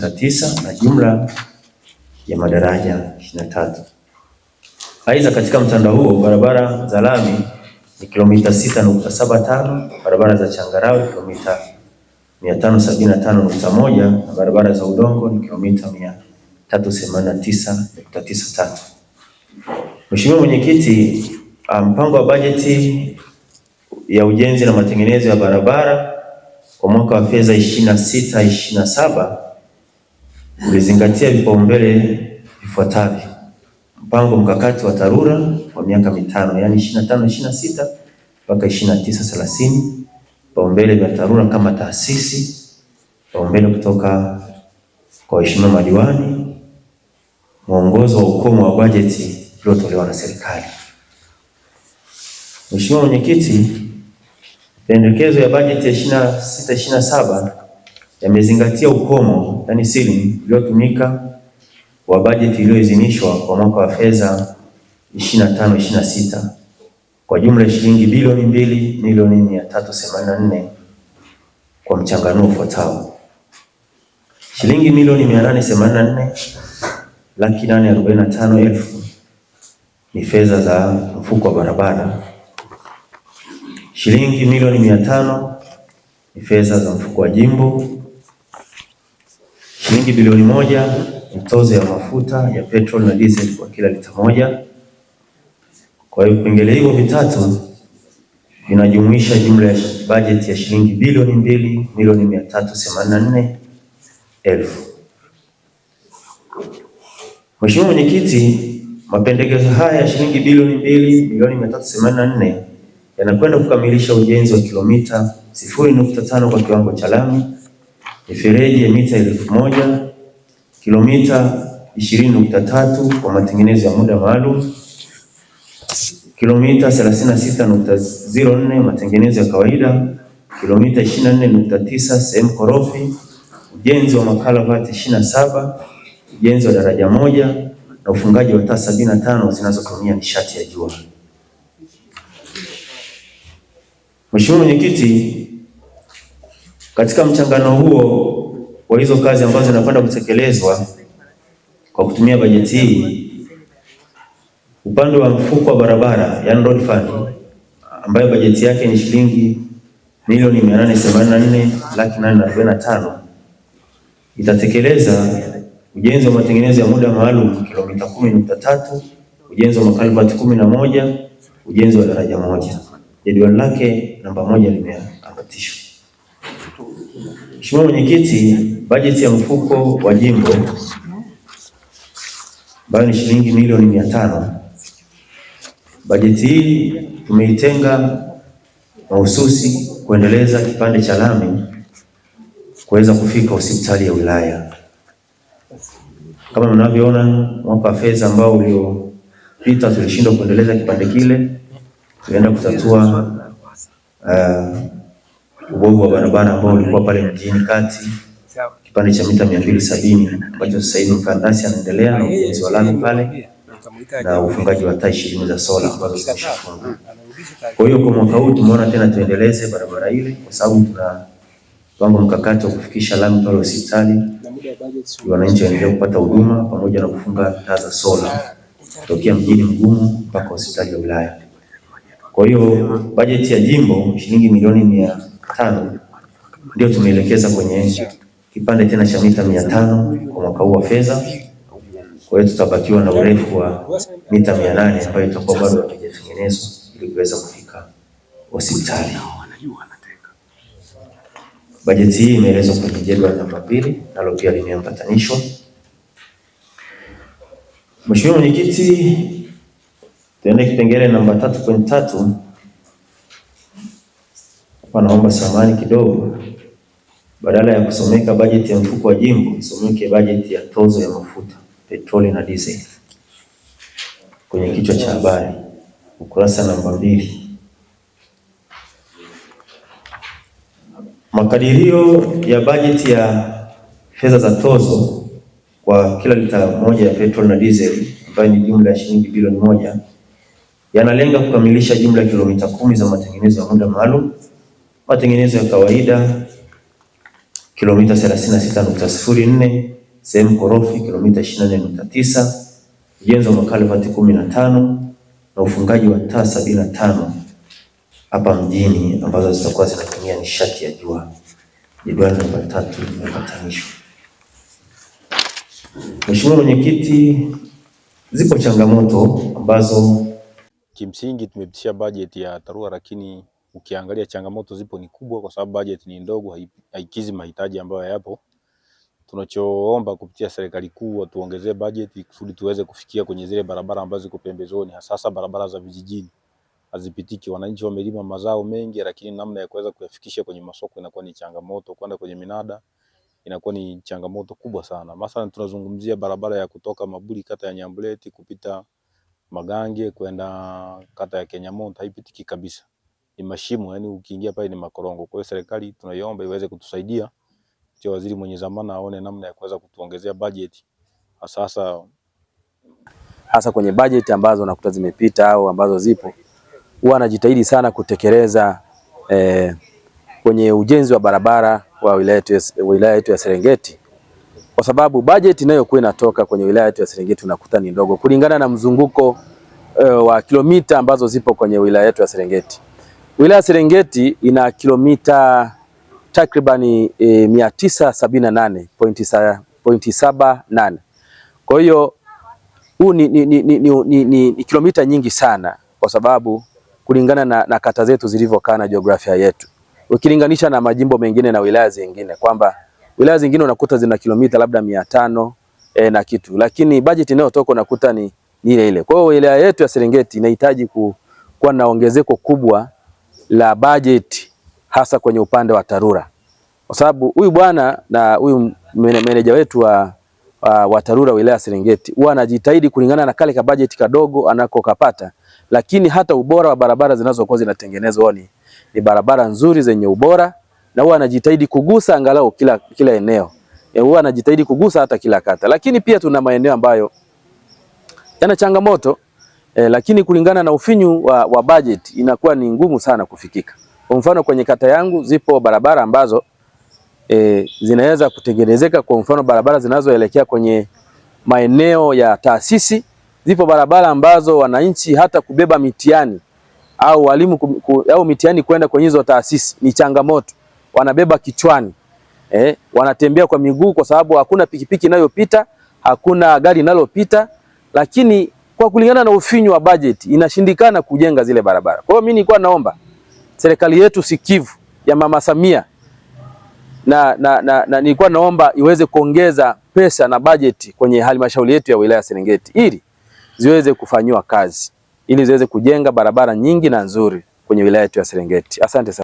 3.9 na jumla ya madaraja 23. Aidha, katika mtandao huo barabara za lami ni kilomita 6.75, barabara za changarawe kilomita 575.1 na barabara za udongo ni kilomita 389.93. Mheshimiwa Mwenyekiti, mpango wa bajeti ya ujenzi na matengenezo ya barabara kwa mwaka wa fedha 26/27 ulizingatia vipaumbele vifuatavyo: mpango mkakati wa TARURA wa miaka 5, yani 25/26 mpaka 29/30, vipaumbele vya TARURA kama taasisi, vipaumbele kutoka kwa waheshimiwa madiwani, mwongozo wa ukomo wa bajeti uliotolewa na serikali. Mheshimiwa Mwenyekiti, pendekezo ya bajeti ya 26/27 yamezingatia ukomo, yani ceiling, uliotumika wa bajeti iliyoidhinishwa kwa mwaka wa fedha 25/26 kwa jumla ya shilingi bilioni 2,384 kwa mchanganuo ufuatao: shilingi milioni 884,845,000 ni fedha za mfuko wa barabara, shilingi milioni 500 ni fedha za mfuko wa jimbo, shilingi bilioni 1 ni tozo ya mafuta ya petrol na diesel kwa kila lita moja. Kwa hiyo vipengele hivyo vitatu vinajumuisha jumla ya bajeti ya shilingi bilioni 2,384,000. Mheshimiwa Mwenyekiti, mapendekezo haya ya shilingi bilioni 2,384,000 yanakwenda kukamilisha ujenzi wa kilomita 0.5 kwa kiwango cha lami, mifereji ya mita 1,000, kilomita 20.3 kwa matengenezo ya muda maalum, kilomita 36.04 matengenezo ya kawaida, kilomita 24.9 sehemu korofi, ujenzi wa makalavati 27, ujenzi wa daraja moja na ufungaji wa taa 75 zinazotumia nishati ya jua. Mheshimiwa Mwenyekiti, katika mchangano huo wa hizo kazi ambazo zinakwenda kutekelezwa kwa kutumia bajeti hii, upande wa mfuko wa barabara, yani road fund, ambayo bajeti yake ni shilingi milioni 884,845,000, itatekeleza ujenzi wa matengenezo ya muda maalum kilomita 10.3, ujenzi wa makalvati 11, ujenzi wa daraja moja. Jedwali lake namba 1 limeambatishwa. Mheshimiwa Mwenyekiti, bajeti ya mfuko wa jimbo ambayo ni shilingi milioni 500, bajeti hii tumeitenga mahususi kuendeleza kipande cha lami kuweza kufika hospitali ya wilaya. Kama mnavyoona, mwaka wa fedha ambao uliopita tulishindwa kuendeleza kipande kile, tulienda kutatua ubovu wa barabara ambao ulikuwa pale mjini kati, kipande cha mita 270 ambacho sasa hivi mkandarasi anaendelea na ujenzi wa lami pale na ufungaji wa taa 20 za sola ambazo zimeshafungwa. Kwa hiyo kwa mwaka huu tumeona tena tuendeleze barabara ile kwa sababu tuna mpango mkakati wa kufikisha lami pale hospitali, wananchi waendelee kupata huduma pamoja na kufunga taa za sola kutokea mjini Mgumu mpaka hospitali ya wilaya. Kwa hiyo bajeti ya jimbo shilingi milioni 500 ndio tumeelekeza kwenye kipande tena cha mita 500 kwa mwaka huu wa fedha. Kwa hiyo tutabakiwa na urefu wa mita 800 ambayo itakuwa bado haijatengenezwa ili kuweza kufika hospitali. Bajeti hii imeelezwa kwenye jedwali namba 2 nalo pia limeambatanishwa. Mheshimiwa Mwenyekiti, tuende kipengele namba 3.3. Hapa naomba samahani kidogo, badala ya kusomeka bajeti ya mfuko wa jimbo isomeke bajeti ya tozo ya mafuta petroli na diesel kwenye kichwa cha habari ukurasa namba 2. Makadirio ya bajeti ya fedha za tozo kwa kila lita moja ya petrol na diesel ambayo ni jumla ya shilingi bilioni 1 yanalenga kukamilisha jumla ya kilomita 10 za matengenezo ya muda maalum, matengenezo ya kawaida kilomita 36.04, sehemu korofi kilomita 24.9, ujenzi wa makalvati 15 na ufungaji wa taa 75 hapa mjini ambazo zitakuwa zinatumia nishati ya jua. Jedwali namba 3 limepatanishwa. Mheshimiwa Mwenyekiti, zipo changamoto ambazo kimsingi tumepitisha bajeti ya TARURA, lakini ukiangalia changamoto zipo ni kubwa kwa sababu bajeti ni ndogo, haikizi mahitaji ambayo yapo. Tunachoomba kupitia serikali kuu watuongezee bajeti kusudi tuweze kufikia kwenye zile barabara ambazo ziko pembezoni, hasa barabara za vijijini hazipitiki. Wananchi wamelima mazao mengi, lakini namna ya kuweza kuyafikisha kwenye masoko inakuwa ni changamoto, kwenda kwenye minada inakuwa ni changamoto kubwa sana. Mathalan tunazungumzia barabara ya kutoka Mabuli kata ya Nyambuleti kupita Magange kwenda kata ya Kenyamonta haipitiki kabisa. Ni mashimo, yani ukiingia pale ni makorongo. Kwa hiyo serikali tunaiomba iweze kutusaidia. Kwa waziri mwenye zamana aone namna ya kuweza kutuongezea bajeti. Hasa kwenye bajeti ambazo nakuta zimepita au ambazo zipo, huwa anajitahidi sana kutekeleza kwenye ujenzi wa barabara wa wilaya yetu ya Serengeti, kwa sababu bajeti inayokuwa inatoka kwenye wilaya yetu ya Serengeti unakuta ni ndogo kulingana na mzunguko wa kilomita ambazo zipo kwenye wilaya yetu ya Serengeti. Wilaya ya Serengeti ina kilomita takribani 978.78. Kwa hiyo huu ni kilomita nyingi sana, kwa sababu kulingana na kata zetu zilivyokaa na jiografia yetu, ukilinganisha na majimbo mengine na wilaya zingine, kwamba wilaya zingine unakuta zina kilomita labda 500 na kitu, lakini bajeti inayotoka unakuta ni ile ile. Kwa hiyo wilaya yetu ya Serengeti inahitaji kuwa na ongezeko kubwa la bajeti, hasa kwenye upande wa TARURA, kwa sababu huyu bwana na huyu meneja wetu wa TARURA wilaya Serengeti huwa anajitahidi kulingana na kale ka bajeti kadogo anakokapata, lakini hata ubora wa barabara zinazokuwa zinatengenezwa ni barabara nzuri zenye ubora, na huwa anajitahidi kugusa angalau kila eneo. Huwa anajitahidi kugusa hata kila kata, lakini pia tuna maeneo ambayo yana changamoto lakini kulingana na ufinyu wa bajeti inakuwa ni ngumu sana kufikika. Kwa mfano kwenye kata yangu zipo barabara ambazo zinaweza kutengenezeka. Kwa mfano barabara zinazoelekea kwenye maeneo ya taasisi, zipo barabara ambazo wananchi hata kubeba mitihani au walimu au mitihani kwenda kwenye hizo taasisi ni changamoto, wanabeba kichwani. Wanatembea kwa miguu kwa sababu hakuna pikipiki inayopita, hakuna gari linalopita, lakini kwa kulingana na ufinyu wa bajeti inashindikana kujenga zile barabara. Kwa hiyo mimi nilikuwa naomba serikali yetu sikivu ya Mama Samia na nilikuwa naomba iweze kuongeza pesa na bajeti kwenye halmashauri yetu ya wilaya Serengeti ili ziweze kufanywa kazi, ili ziweze kujenga barabara nyingi na nzuri kwenye wilaya yetu ya Serengeti. Asante sana.